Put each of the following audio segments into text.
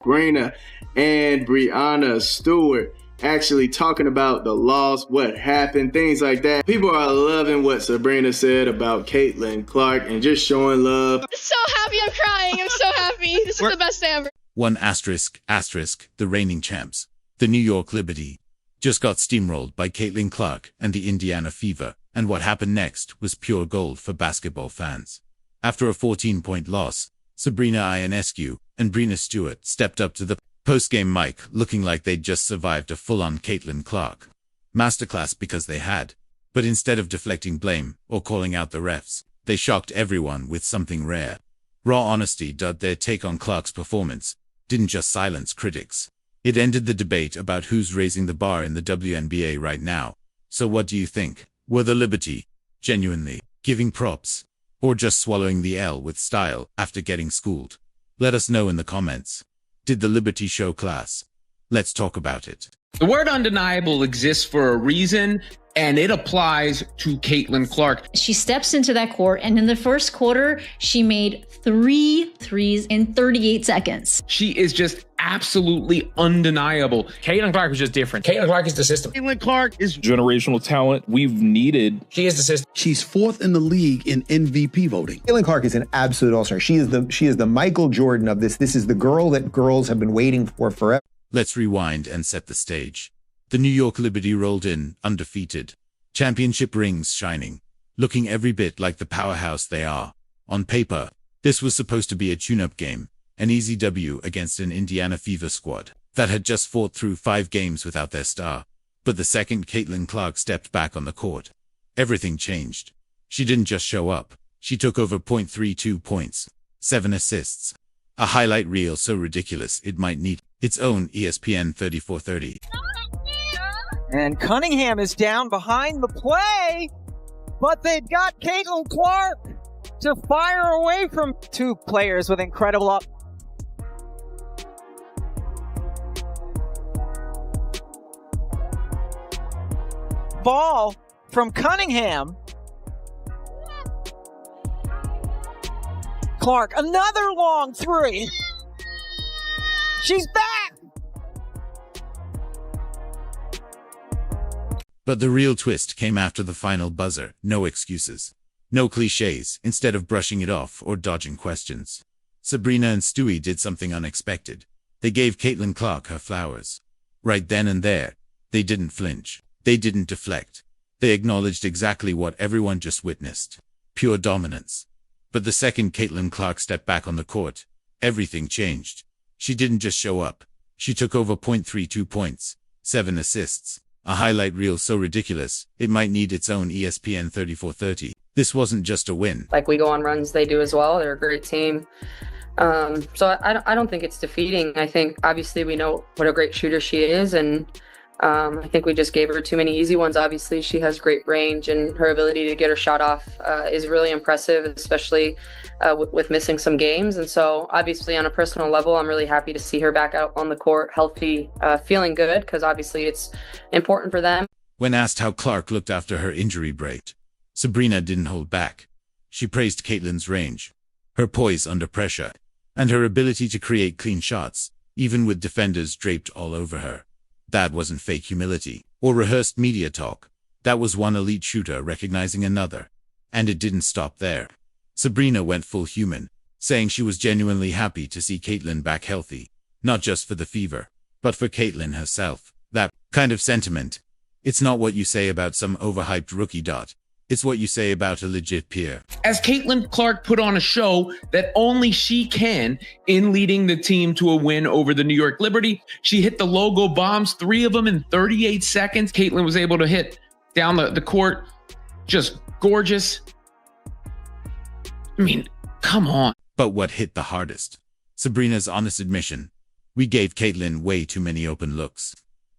Breanna and Breanna Stewart actually talking about the loss, what happened, things like that. People are loving what Sabrina said about Caitlinclark and just showing love. I'm so happy, I'm crying. I'm so happy. This is the best day ever. One asterisk, the reigning champs, the New York Liberty, just got steamrolled by Caitlinclark and the Indiana Fever, and what happened next was pure gold for basketball fans. After a 14-point loss, Sabrina Ionescu and Breanna Stewart stepped up to the post-game mic looking like they'd just survived a full-on Caitlinclark masterclass because they had. But instead of deflecting blame or calling out the refs, they shocked everyone with something rare. Raw honesty. Their take on Clark's performance didn't just silence critics. It ended the debate about who's raising the bar in the WNBA right now. So what do you think? Were the Liberty genuinely giving props, or just swallowing the L with style after getting schooled? Let us know in the comments. Did the Liberty show class? Let's talk about it. The word undeniable exists for a reason, and it applies to Caitlinclark. She steps into that court, and in the first quarter, she made 3 threes in 38 seconds. She is just absolutely undeniable. Caitlinclark was just different. Caitlinclark is the system. Caitlinclark is generational talent we've needed. She is the system. She's 4th in the league in MVP voting. Caitlinclark is an absolute all-star. She is the Michael Jordan of this. This is the girl that girls have been waiting for forever. Let's rewind and set the stage. The New York Liberty rolled in, undefeated, championship rings shining, looking every bit like the powerhouse they are. On paper, this was supposed to be a tune-up game, an easy W against an Indiana Fever squad that had just fought through 5 games without their star. But the second Caitlinclark stepped back on the court, everything changed. She didn't just show up, she took over 0.32 points, 7 assists, a highlight reel so ridiculous it might need its own ESPN 3430. And Cunningham is down behind the play, but they've got Caitlinclark to fire away from 2 players with incredible up. Ball from Cunningham. Clark, another long 3. She's back! But the real twist came after the final buzzer. No excuses. No cliches, instead of brushing it off or dodging questions. Sabrina and Stewie did something unexpected. They gave Caitlinclark her flowers. Right then and there, they didn't flinch. They didn't deflect. They acknowledged exactly what everyone just witnessed. Pure dominance. But the second Caitlinclark stepped back on the court, everything changed. She didn't just show up. She took over 0.32 points, 7 assists, a highlight reel so ridiculous, it might need its own ESPN 3430. This wasn't just a win. Like we go on runs, they do as well. They're a great team. So I don't think it's defeating. I think obviously we know what a great shooter she is, and I think we just gave her too many easy ones. Obviously, she has great range, and her ability to get her shot off is really impressive, especially with missing some games. And so obviously on a personal level, I'm really happy to see her back out on the court, healthy, feeling good, because obviously it's important for them. When asked how Clark looked after her injury break, Sabrina didn't hold back. She praised Caitlin's range, her poise under pressure, and her ability to create clean shots, even with defenders draped all over her. That wasn't fake humility or rehearsed media talk. That was one elite shooter recognizing another. And it didn't stop there. Sabrina went full human, saying she was genuinely happy to see Caitlin back healthy, not just for the Fever, but for Caitlin herself. That kind of sentiment. It's not what you say about some overhyped rookie. It's what you say about a legit peer. As Caitlinclark put on a show that only she can in leading the team to a win over the New York Liberty. She hit the logo bombs, 3 of them in 38 seconds. Caitlin was able to hit down the court. Just gorgeous. I mean, come on. But what hit the hardest? Sabrina's honest admission. We gave Caitlin way too many open looks.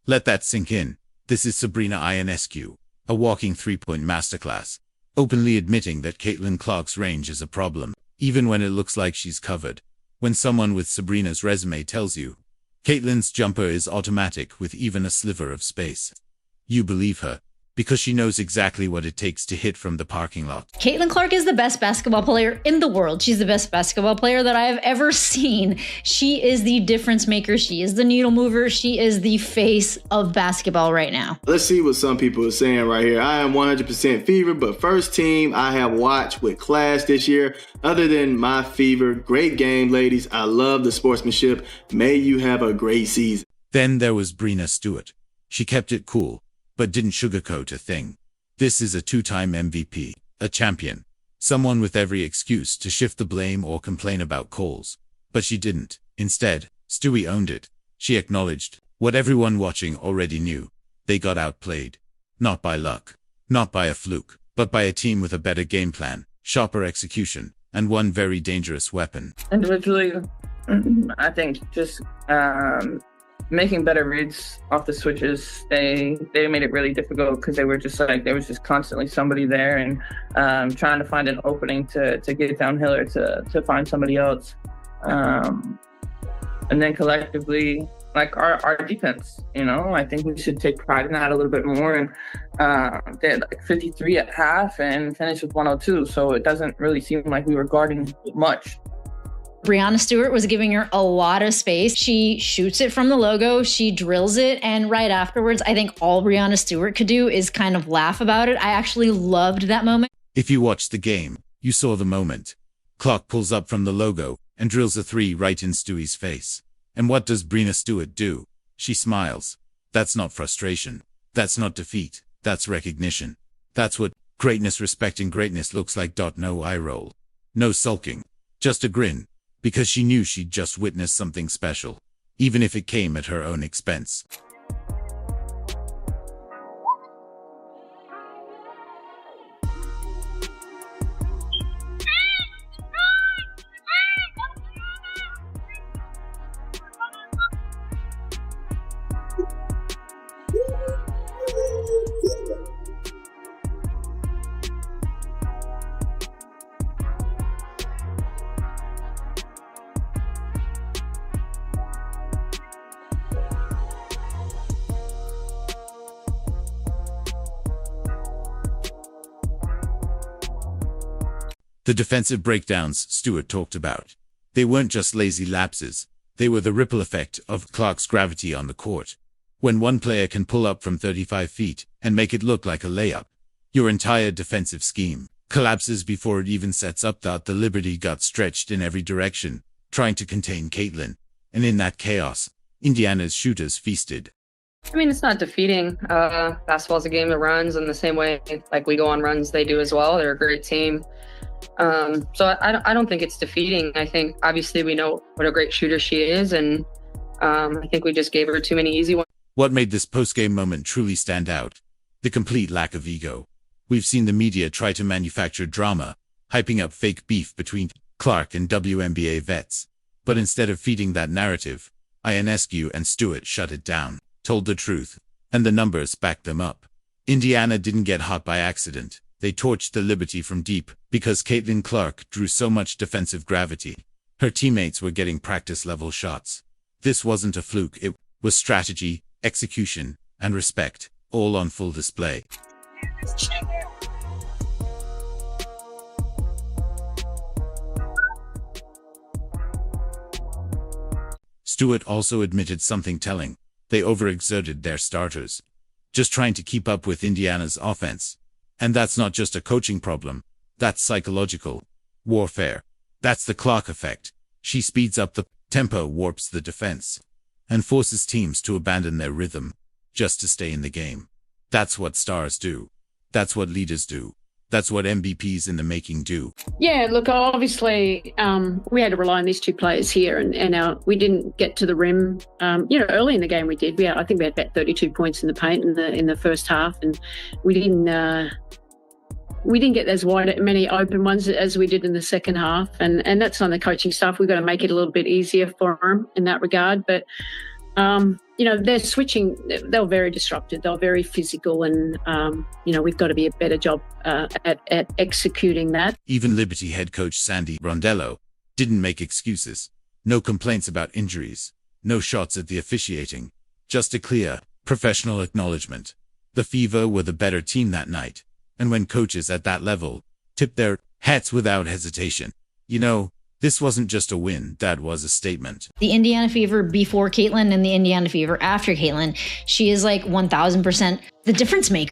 Let that sink in. This is Sabrina Ionescu, a walking 3-point masterclass, openly admitting that Caitlinclark's range is a problem, even when it looks like she's covered. When someone with Sabrina's resume tells you, Caitlin's jumper is automatic with even a sliver of space, you believe her. because she knows exactly what it takes to hit from the parking lot. Caitlin Clark is the best basketball player in the world. She's the best basketball player that I have ever seen. She is the difference maker. She is the needle mover. She is the face of basketball right now. Let's see what some people are saying right here. I am 100% Fever, but first team I have watched with class this year. Other than my Fever, great game, ladies. I love the sportsmanship. May you have a great season. Then there was Breanna Stewart. She kept it cool, but didn't sugarcoat a thing. This is a two-time MVP, a champion, someone with every excuse to shift the blame or complain about calls. But she didn't. Instead, Stewie owned it. She acknowledged what everyone watching already knew. They got outplayed. Not by luck, not by a fluke, but by a team with a better game plan, sharper execution, and one very dangerous weapon. Individually, I think just making better reads off the switches. They made it really difficult because there was just constantly somebody there and trying to find an opening to get downhill or to find somebody else. And then collectively, like our defense, I think we should take pride in that a little bit more. And they had like 53 at half and finished with 102. So it doesn't really seem like we were guarding much. Breanna Stewart was giving her a lot of space. She shoots it from the logo, she drills it, and right afterwards, I think all Breanna Stewart could do is kind of laugh about it. I actually loved that moment. If you watched the game, you saw the moment. Clark pulls up from the logo and drills a three right in Stewie's face. And what does Breanna Stewart do? She smiles. That's not frustration. That's not defeat. That's recognition. That's what greatness respecting greatness looks like. No eye roll. No sulking. Just a grin. Because she knew she'd just witnessed something special, even if it came at her own expense. The defensive breakdowns Stewart talked about. They weren't just lazy lapses. They were the ripple effect of Clark's gravity on the court. When one player can pull up from 35 feet and make it look like a layup, your entire defensive scheme collapses before it even sets up. The Liberty got stretched in every direction, trying to contain Caitlin. And in that chaos, Indiana's shooters feasted. I mean, it's not defeating. Basketball's a game of runs, in the same way like we go on runs, they do as well. They're a great team. So I don't think it's defeating. I think obviously we know what a great shooter she is, and I think we just gave her too many easy ones. What made this postgame moment truly stand out? The complete lack of ego. We've seen the media try to manufacture drama, hyping up fake beef between Clark and WNBA vets. But instead of feeding that narrative, Ionescu and Stewart shut it down, told the truth, and the numbers backed them up. Indiana didn't get hot by accident. They torched the Liberty from deep because Caitlin Clark drew so much defensive gravity. Her teammates were getting practice-level shots. This wasn't a fluke. It was strategy, execution, and respect, all on full display. Stewart also admitted something telling. They overexerted their starters, just trying to keep up with Indiana's offense. And that's not just a coaching problem. That's psychological warfare. That's the Clark effect. She speeds up the tempo, warps the defense, and forces teams to abandon their rhythm just to stay in the game. That's what stars do. That's what leaders do. That's what MVPs in the making do. Yeah, look, obviously we had to rely on these two players here, and we didn't get to the rim. Early in the game we did. I think we had about 32 points in the paint in the first half, and we didn't get as many open ones as we did in the second half, and that's on the coaching staff. We've got to make it a little bit easier for them in that regard, but. They're switching. They were very disrupted. They were very physical, and we've got to be a better job at executing that. Even Liberty head coach Sandy Rondello didn't make excuses. No complaints about injuries. No shots at the officiating. Just a clear, professional acknowledgement. The Fever were the better team that night, and when coaches at that level tipped their hats without hesitation, this wasn't just a win, that was a statement. The Indiana Fever before Caitlin and the Indiana Fever after Caitlin, she is like 1000% the difference maker.